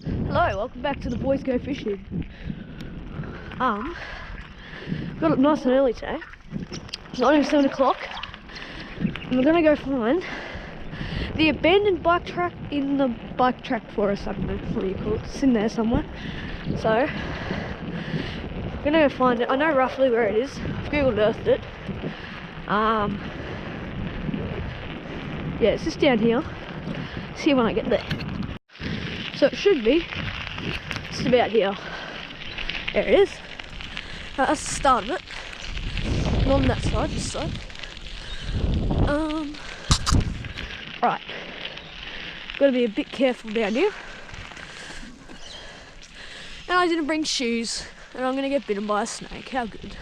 Hello, welcome back to the Boys Go Fishing. Got up nice and early today. It's not even 7 o'clock. And we're gonna go find the abandoned bike track in the bike track forest. I don't know what you call it. It's in there somewhere. So, I'm gonna go find it. I know roughly where it is. I've Google Earthed it. Yeah, it's just down here. See when I get there. So it should be just about here. There it is. That's the start of it. Not on that side, this side. Right. Gotta be a bit careful down here. And I didn't bring shoes, and I'm gonna get bitten by a snake. How good.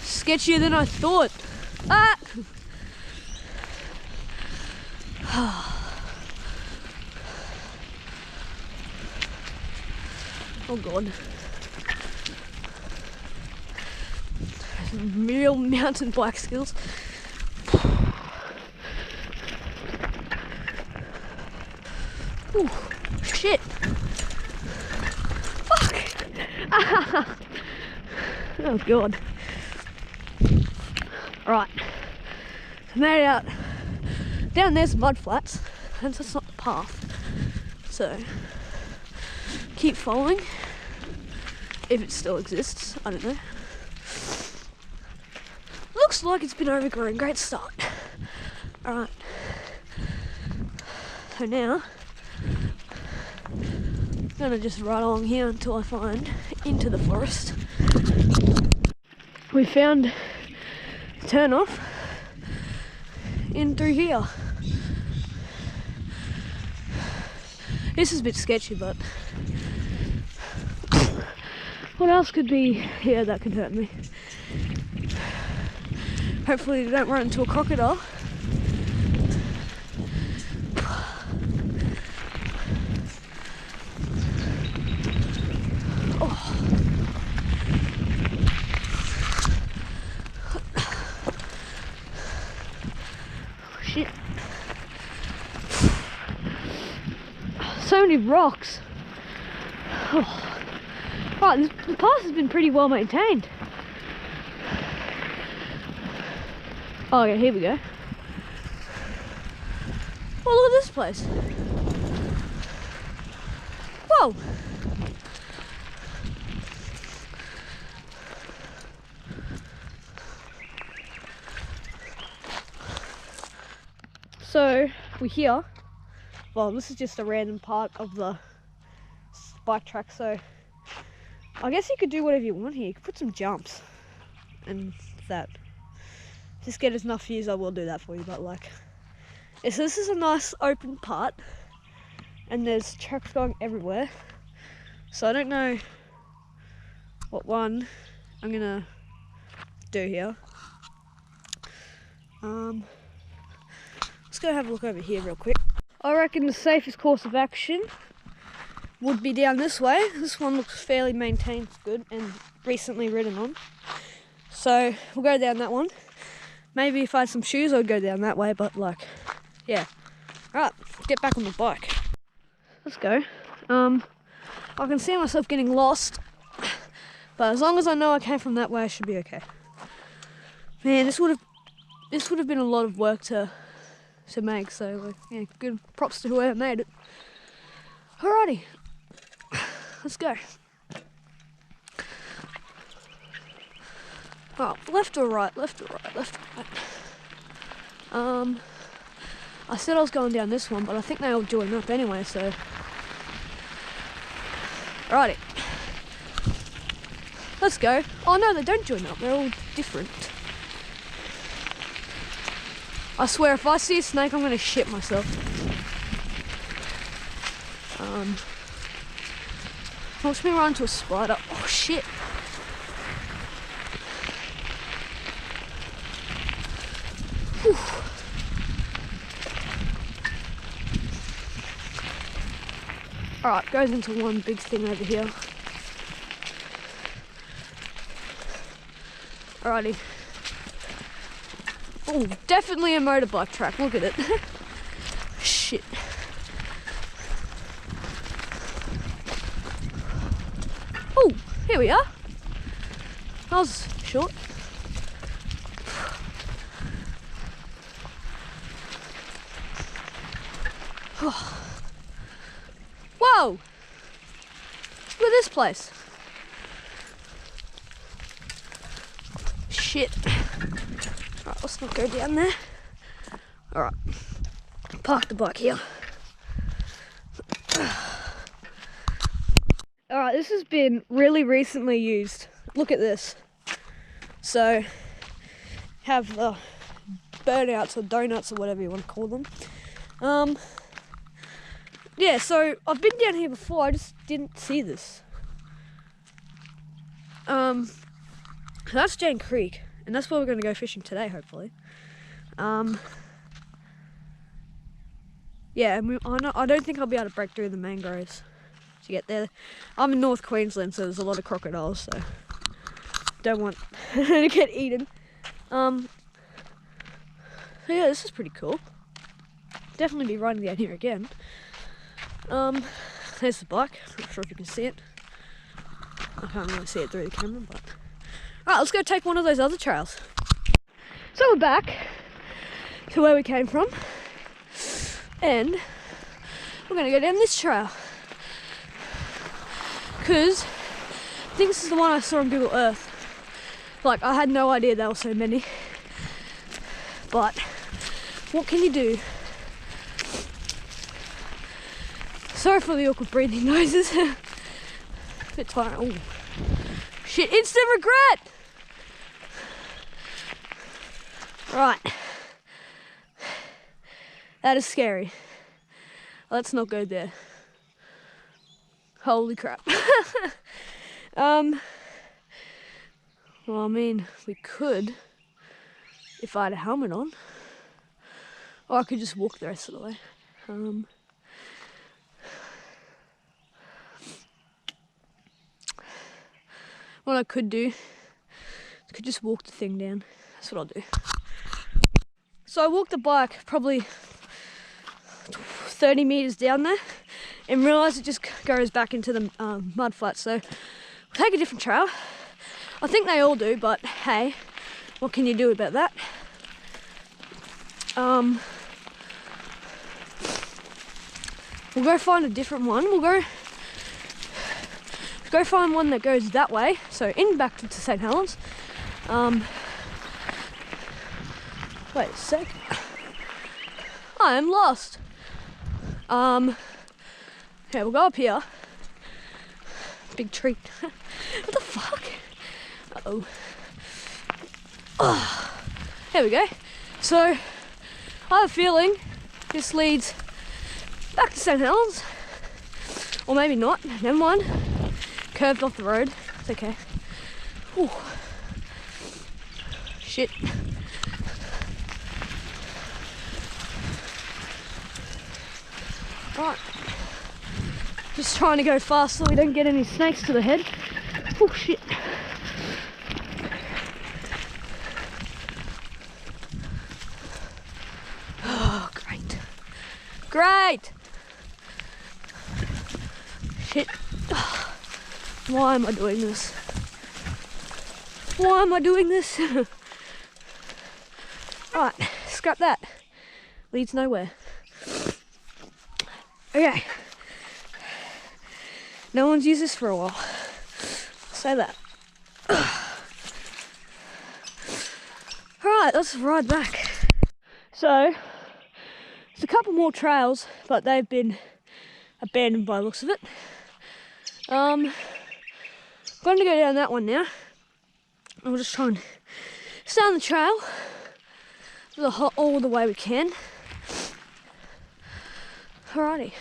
Sketchier than I thought. Ah! Oh god. Real mountain bike skills. Ooh, shit. Fuck! Oh god. Right, I made it out. Down there's mud flats, and that's not the path. So, keep following. If it still exists, I don't know. Looks like it's been overgrown. Great start. Alright. So now, I'm gonna just ride along here until I find into the forest. We found turn off in through here. This is a bit sketchy, but what else could be here that could hurt me? Hopefully they don't run into a crocodile. Shit. So many rocks. Oh. Right, the path has been pretty well maintained. Oh, okay, here we go. Oh, look at this place. Whoa. So, we're here. Well, this is just a random part of the bike track, so I guess you could do whatever you want here. You could put some jumps and that. Just get us enough views, I will do that for you, but like, yeah, so this is a nice open part, and there's tracks going everywhere. So I don't know what one I'm gonna do here. Let's go have a look over here real quick. I reckon the safest course of action would be down this way. This one looks fairly maintained, good, and recently ridden on. So we'll go down that one. Maybe if I had some shoes, I'd go down that way, but like, yeah. Right, get back on the bike. Let's go. I can see myself getting lost, but as long as I know I came from that way, I should be okay. Man, this would have been a lot of work to make, so like, yeah, good props to whoever made it. Alrighty, let's go. Oh, left or right, left or right, left or right. I said I was going down this one, but I think they all join up anyway, so. Alrighty. Let's go. Oh no, they don't join up, they're all different. I swear, if I see a snake, I'm gonna shit myself. Watch me run into a spider. Oh shit. Whew. Alright, goes into one big thing over here. Alrighty. Oh, definitely a motorbike track. Look at it. Shit. Oh, here we are. That was short. Whoa! Look at this place. Shit. Alright, let's not go down there. Alright, park the bike here. Alright, this has been really recently used. Look at this. So, have the burnouts or donuts or whatever you want to call them. Yeah, so I've been down here before, I just didn't see this. That's Jane Creek, and that's where we're going to go fishing today, hopefully. Yeah, and I don't think I'll be able to break through the mangroves to get there. I'm in North Queensland, so there's a lot of crocodiles, so don't want to get eaten. So yeah, this is pretty cool. Definitely be riding down here again. There's the bike. Not sure if you can see it. I can't really see it through the camera, but alright, let's go take one of those other trails. So we're back to where we came from, and we're gonna go down this trail because I think this is the one I saw on Google Earth. Like, I had no idea there were so many, but what can you do? Sorry for the awkward breathing noises. Bit tired. Oh shit! Instant regret. Right, that is scary. Let's not go there. Holy crap. Well, I mean, we could if I had a helmet on, or I could just walk the rest of the way. What I could do, I could just walk the thing down. That's what I'll do. So I walked the bike probably 30 meters down there and realized it just goes back into the mud flats. So we'll take a different trail. I think they all do, but hey, what can you do about that? We'll go find a different one. We'll go find one that goes that way, so in back to St. Helens. Wait a sec. I am lost. Okay, we'll go up here. Big tree. What the fuck? Uh-oh. Oh, there we go. So, I have a feeling this leads back to St. Helens. Or maybe not, never mind. Curved off the road, it's okay. Whew. Shit. Right. Just trying to go fast so we don't get any snakes to the head. Oh shit. Oh, great. Great! Shit. Why am I doing this? Why am I doing this? Right, scrap that. Leads nowhere. Okay. No one's used this for a while. I'll say that. Alright, let's ride back. So, there's a couple more trails, but they've been abandoned by the looks of it. I'm going to go down that one now. I'll just try and stay on the trail all the way we can. Alrighty.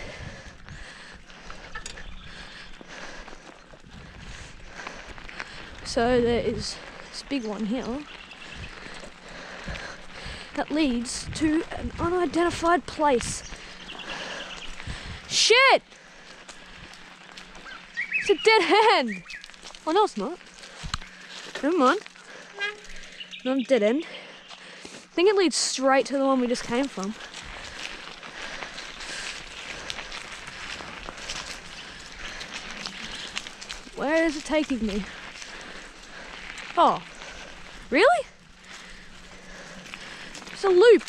So there is this big one here that leads to an unidentified place. Shit! It's a dead end! Oh no, it's not. Never mind. Not a dead end. I think it leads straight to the one we just came from. Where is it taking me? Oh, really? It's a loop.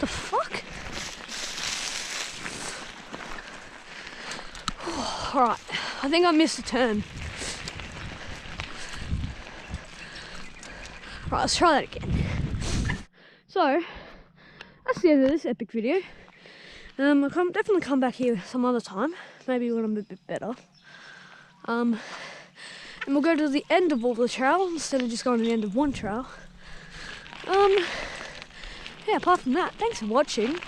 The fuck? Alright, I think I missed a turn. Right, let's try that again. So, that's the end of this epic video. I'll definitely come back here some other time, maybe when I'm a bit better. And we'll go to the end of all the trails instead of just going to the end of one trail. Yeah, apart from that, thanks for watching.